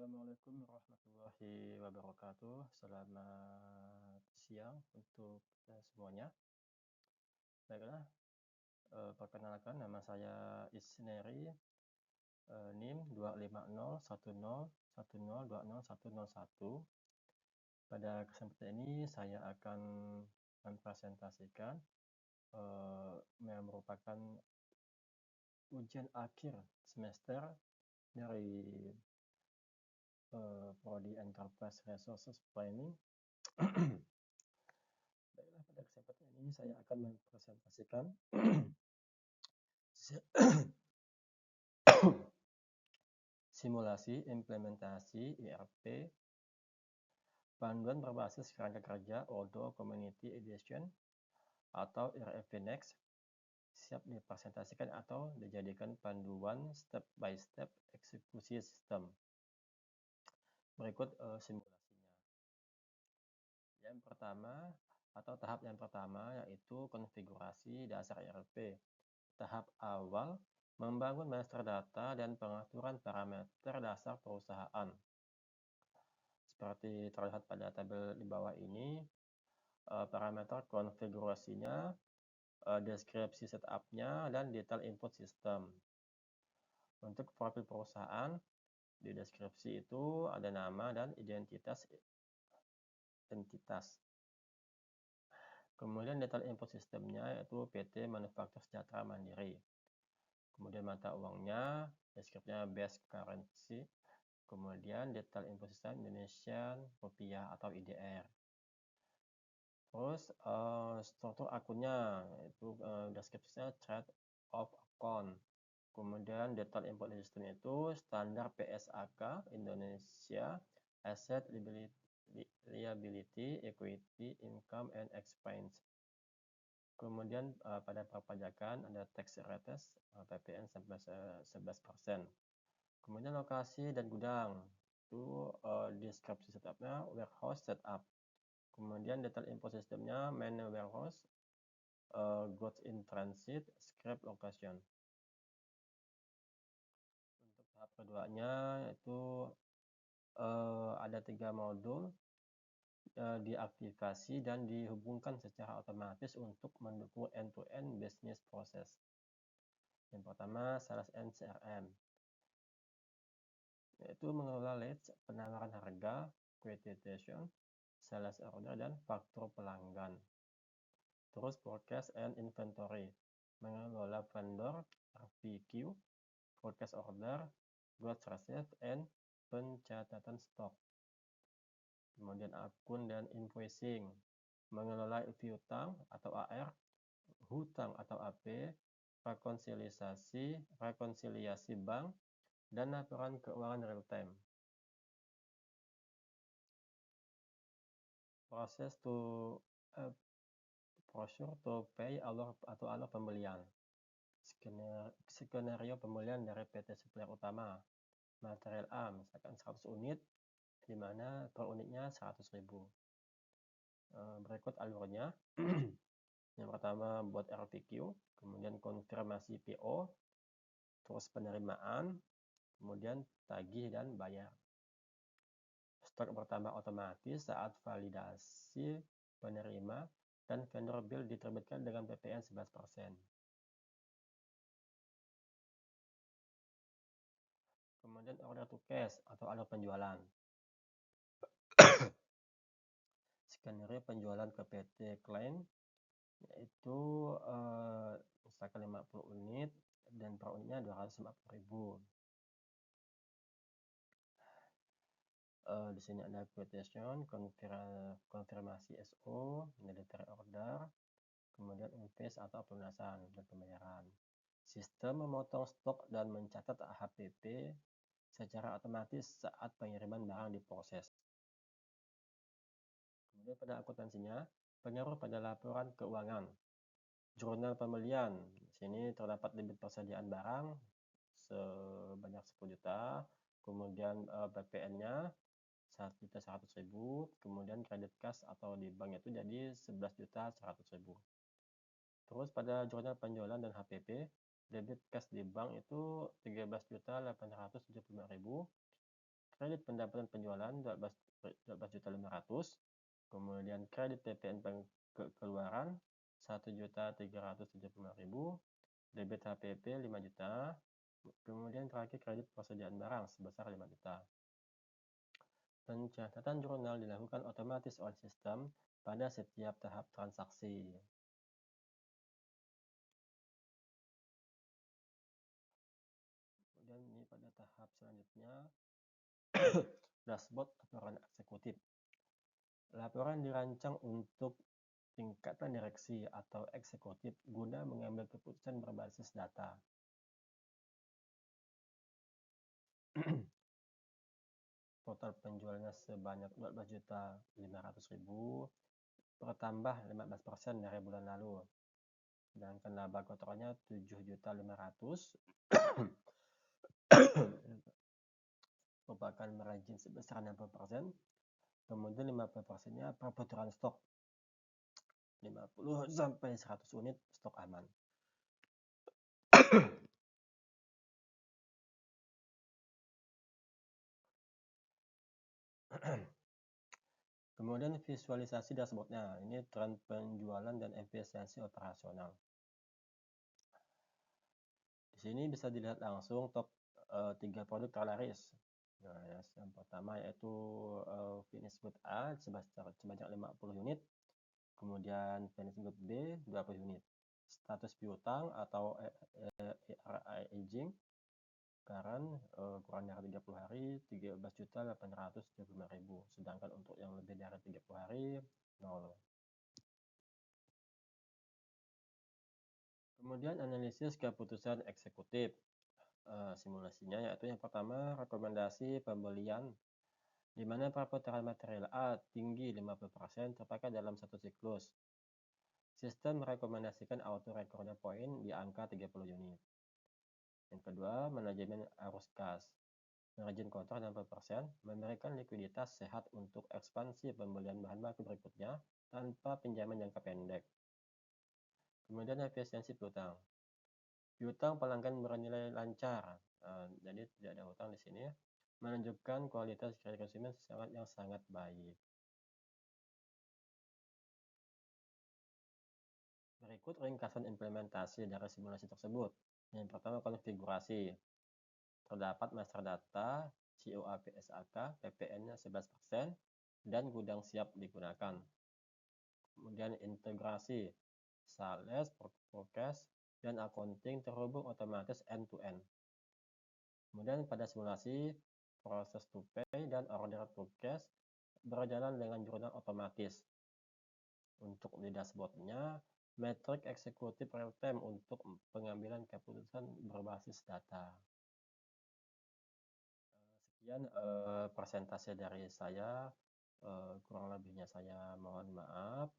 Assalamualaikum warahmatullahi wabarakatuh. Selamat siang untuk kita semuanya. Baiklah, perkenalkan nama saya Isneri, NIM 25010102001. Pada kesempatan ini saya akan mempresentasikan yang merupakan ujian akhir semester dari Prodi Enterprise Resources Planning. Baiklah, pada kesempatan ini saya akan mempresentasikan simulasi implementasi ERP panduan berbasis kerangka kerja Odoo Community Edition atau ERP Next siap dipresentasikan atau dijadikan panduan step by step eksekusi sistem. Berikut simulasinya. Yang pertama atau tahap yang pertama yaitu konfigurasi dasar ERP. Tahap awal membangun master data dan pengaturan parameter dasar perusahaan. Seperti terlihat pada tabel di bawah ini, parameter konfigurasinya, deskripsi setupnya, dan detail input sistem. Untuk profil perusahaan, di deskripsi itu ada nama dan identitas. Kemudian detail input sistemnya yaitu PT Manufaktur Sejahtera Mandiri. Kemudian mata uangnya, deskripsinya base currency. Kemudian detail input sistem Indonesian Rupiah atau IDR. Terus struktur akunnya yaitu deskripsinya chart of account. Kemudian detail input sistem itu standar PSAK Indonesia, asset liability, equity, income, and expense. Kemudian pada perpajakan ada tax rates, PPN sampai 11%. Kemudian lokasi dan gudang, itu deskripsi setupnya warehouse setup. Kemudian detail input sistemnya main warehouse, goods in transit, scrap location. Untuk tahap keduanya itu ada 3 modul diaktifasi dan dihubungkan secara otomatis untuk mendukung end-to-end business process. Yang pertama, Sales and CRM, yaitu mengelola leads, penawaran harga, quotation, sales order, dan faktur pelanggan. Terus forecast and inventory, mengelola vendor, RFQ, forecast order, goods received, and pencatatan stok. Kemudian akun dan invoicing, mengelola piutang atau AR, hutang atau AP, rekonsiliasi bank, dan laporan keuangan real time. Procedure to pay atau alur pembelian. Skenario pembelian dari PT supplier utama. Material A misalkan 100 unit, di mana per unitnya 100.000. Berikut alurnya. Yang pertama buat RFQ, kemudian konfirmasi PO, terus penerimaan, kemudian tagih dan bayar. Stok bertambah otomatis saat validasi penerima dan vendor bill diterbitkan dengan PPN 11%. Kemudian order to cash atau alur penjualan. Skenario penjualan ke PT klien yaitu misalkan 50 unit dan per unitnya 250.000. Di sini ada quotation, konfirmasi SO, military order, kemudian invoice atau pelunasan dan pembayaran. Sistem memotong stok dan mencatat HPP secara otomatis saat pengiriman barang diproses. Kemudian pada akuntansinya, pengaruh pada laporan keuangan. Jurnal pembelian, di sini terdapat debit persediaan barang sebanyak 10 juta, kemudian PPN-nya 1.100.000, kemudian kredit kas atau di bank itu jadi 11.100.000. Terus pada jurnal penjualan dan HPP, debit kas di bank itu 13.875.000, kredit pendapatan penjualan 12.500.000, kemudian kredit PPN keluaran 1.375.000, debit HPP 5 juta, kemudian terakhir kredit persediaan barang sebesar 5 juta. Pencatatan jurnal dilakukan otomatis oleh sistem pada setiap tahap transaksi. Kemudian ini pada tahap selanjutnya, dashboard laporan eksekutif. Laporan dirancang untuk tingkatan direksi atau eksekutif guna mengambil keputusan berbasis data. Total penjualannya sebanyak 12.500.000, bertambah 15% dari bulan lalu. Sedangkan laba kotorannya 7.500.000, merupakan margin sebesar 60%, kemudian 50%-nya perputaran stok, 50 sampai 100 unit stok aman. Kemudian visualisasi dashboardnya, ini tren penjualan dan efisiensi operasional. Di sini bisa dilihat langsung top 3 produk terlaris. Nah, yang pertama yaitu finish good A sebanyak 50 unit, kemudian finish good B 20 unit. Status piutang atau ARI aging current kurang dari 30 hari 13.875.000, sedangkan untuk yang lebih dari 30 hari 0. Kemudian analisis keputusan eksekutif. Simulasinya yaitu yang pertama rekomendasi pembelian, di mana perputaran material A tinggi 50% terpakai dalam satu siklus. Sistem merekomendasikan auto recorder point di angka 30 unit. Yang kedua, manajemen arus kas. Margin kotor 60%, memberikan likuiditas sehat untuk ekspansi pembelian bahan baku berikutnya tanpa pinjaman jangka pendek. Kemudian efisiensi piutang. Piutang pelanggan bernilai lancar, jadi tidak ada hutang di sini, menunjukkan kualitas kredit konsumen yang sangat baik. Berikut ringkasan implementasi dari simulasi tersebut. Yang pertama, konfigurasi. Terdapat master data, COAP SAK, PPN-nya 11%, dan gudang siap digunakan. Kemudian integrasi, sales, forecast, dan accounting terhubung otomatis end-to-end. Kemudian pada simulasi, proses to pay dan order to cash berjalan dengan jurnal otomatis. Untuk di dashboard-nya, metrik eksekutif real time untuk pengambilan keputusan berbasis data. Sekian presentasi dari saya, kurang lebihnya saya mohon maaf.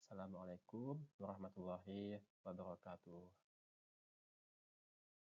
Assalamualaikum warahmatullahi wabarakatuh.